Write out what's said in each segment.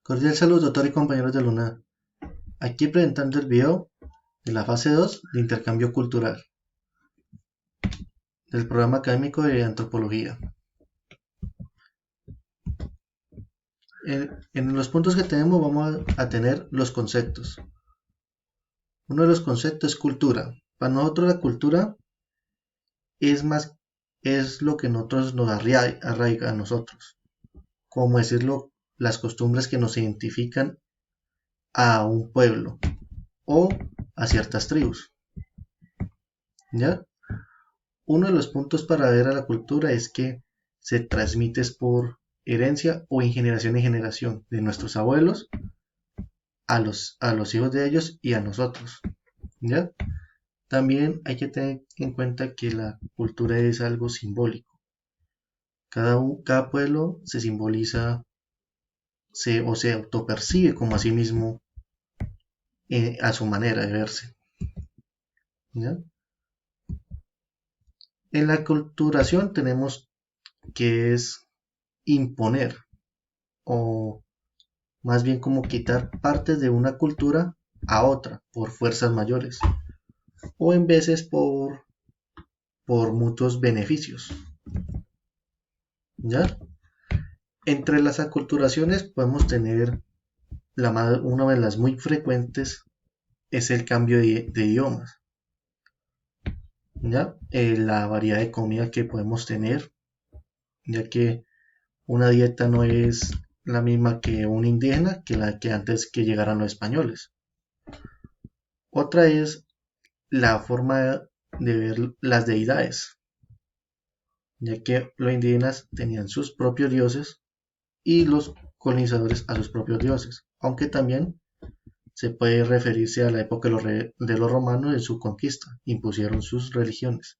Cordial saludo, doctor y compañeros de Luna. Aquí presentando el video de la fase 2 de intercambio cultural del programa académico de antropología. En los puntos que tenemos vamos a tener los conceptos. Uno de los conceptos es cultura. Para nosotros la cultura es lo que nosotros nos arraiga a nosotros. Como decirlo, las costumbres que nos identifican a un pueblo o a ciertas tribus. ¿Ya? Uno de los puntos para ver a la cultura es que se transmite por herencia o en generación de nuestros abuelos a los hijos de ellos y a nosotros. ¿Ya? También hay que tener en cuenta que la cultura es algo simbólico. Cada pueblo se simboliza o se autopercibe como a sí mismo a su manera de verse. ¿Ya? En la culturación tenemos que es imponer o más bien como quitar partes de una cultura a otra por fuerzas mayores o en veces por mutuos beneficios. ¿Ya? Entre las aculturaciones podemos tener una de las muy frecuentes es el cambio de idiomas. ¿Ya? La variedad de comida que podemos tener, ya que una dieta no es la misma que un indígena que la que antes que llegaran los españoles. Otra es la forma de ver las deidades, ya que los indígenas tenían sus propios dioses y los colonizadores a sus propios dioses, aunque también se puede referirse a la época de los romanos en su conquista, impusieron sus religiones.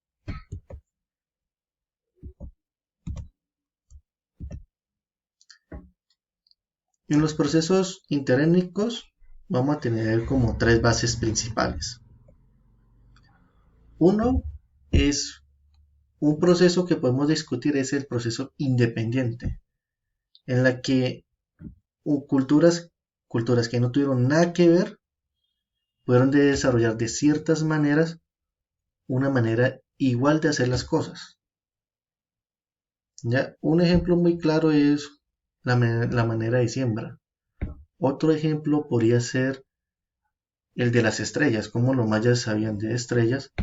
En los procesos interétnicos vamos a tener como tres bases principales. Uno es un proceso que podemos discutir, es el proceso independiente, en la que culturas que no tuvieron nada que ver pudieron desarrollar de ciertas maneras una manera igual de hacer las cosas. ¿Ya? Un ejemplo muy claro es la manera de siembra. Otro ejemplo podría ser el de las estrellas, como los mayas sabían de estrellas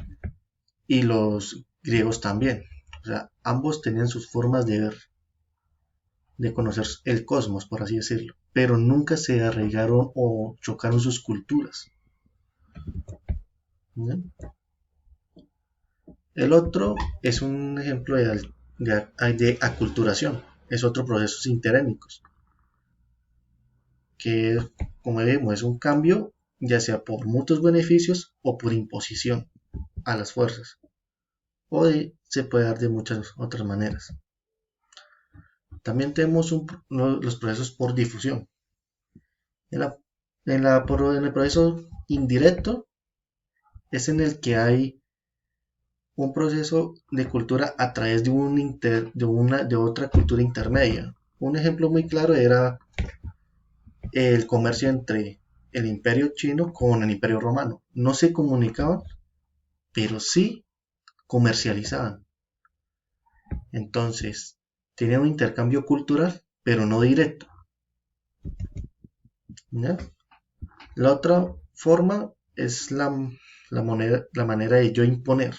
y los griegos también. O sea, ambos tenían sus formas de ver, de conocer el cosmos, por así decirlo, pero nunca se arraigaron o chocaron sus culturas. ¿Ya? El otro es un ejemplo de aculturación, es otro proceso interétnicos, que como vemos es un cambio ya sea por mutuos beneficios o por imposición a las fuerzas, se puede dar de muchas otras maneras. También tenemos los procesos por difusión. En el proceso indirecto es en el que hay un proceso de cultura a través de otra cultura intermedia. Un ejemplo muy claro era el comercio entre el imperio chino con el imperio romano. No se comunicaban, pero sí comercializaban. Entonces, tenían un intercambio cultural, pero no directo. ¿Ya? La otra forma es la manera de yo imponer.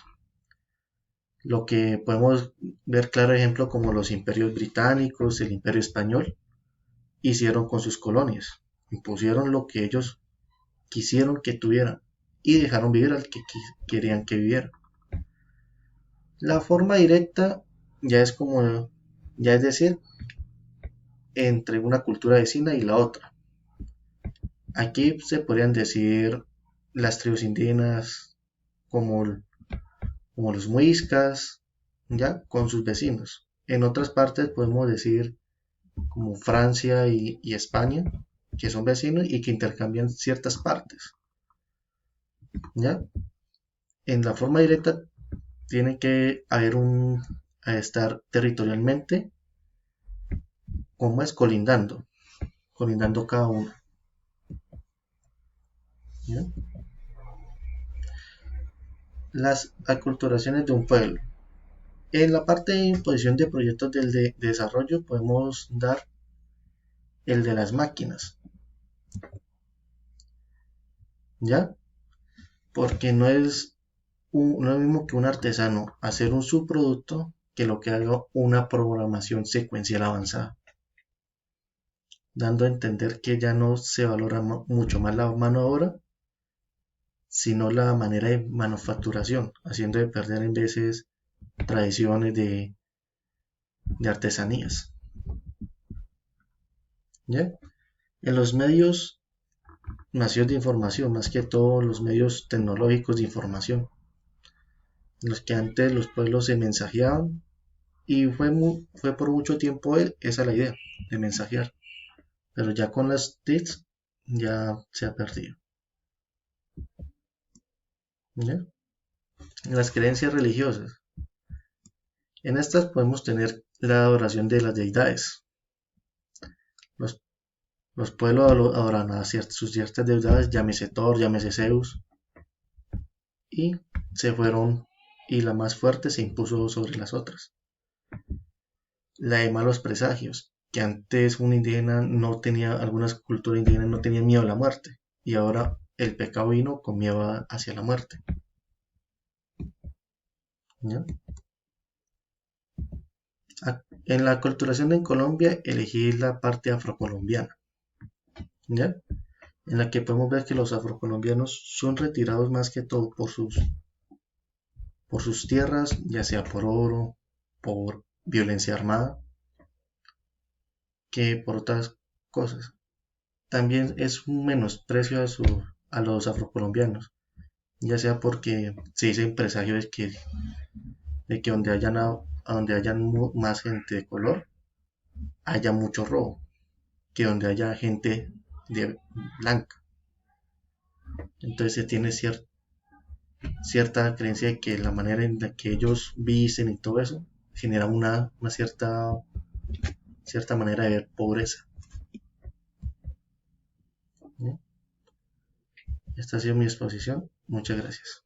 Lo que podemos ver claro ejemplo como los imperios británicos, el imperio español, hicieron con sus colonias. Impusieron lo que ellos quisieron que tuvieran y dejaron vivir al que querían que viviera. La forma directa ya es decir, entre una cultura vecina y la otra. Aquí se podrían decir las tribus indígenas como los muiscas, ya con sus vecinos. En otras partes podemos decir como Francia y España, que son vecinos y que intercambian ciertas partes. ¿Ya? En la forma directa tiene que haber a estar territorialmente como es colindando colindando cada uno. ¿Ya? Las aculturaciones de un pueblo. En la parte de imposición de proyectos de desarrollo podemos dar el de las máquinas, ¿ya? Porque no es lo mismo que un artesano hacer un subproducto que lo que haga una programación secuencial avanzada, dando a entender que ya no se valora mucho más la mano de obra, sino la manera de manufacturación, haciendo de perder en veces tradiciones de artesanías. ¿Ya? En los medios masivos de información, más que todo los medios tecnológicos de información, en los que antes los pueblos se mensajeaban, y fue por mucho tiempo esa la idea de mensajear, pero ya con las TICs ya se ha perdido. ¿Ya? Las creencias religiosas. En estas podemos tener la adoración de las deidades. Los, los pueblos adoran a sus ciertas deidades, llámese Thor, llámese Zeus, y se fueron, y la más fuerte se impuso sobre las otras. La de malos presagios, que antes un indígena no tenía, algunas culturas indígenas no tenían miedo a la muerte, y ahora el pecado vino con miedo hacia la muerte. ¿Ya? En la aculturación en Colombia elegí la parte afrocolombiana, ¿ya? En la que podemos ver que los afrocolombianos son retirados más que todo por sus tierras, ya sea por oro, por violencia armada, que por otras cosas. También es un menosprecio a los afrocolombianos, ya sea porque se dice en presagio de que donde hayan más gente de color, haya mucho robo, que donde haya gente blanca. Entonces se tiene cierta creencia de que la manera en la que ellos visten y todo eso genera una cierta manera de ver pobreza. ¿Sí? Esta ha sido mi exposición. Muchas gracias.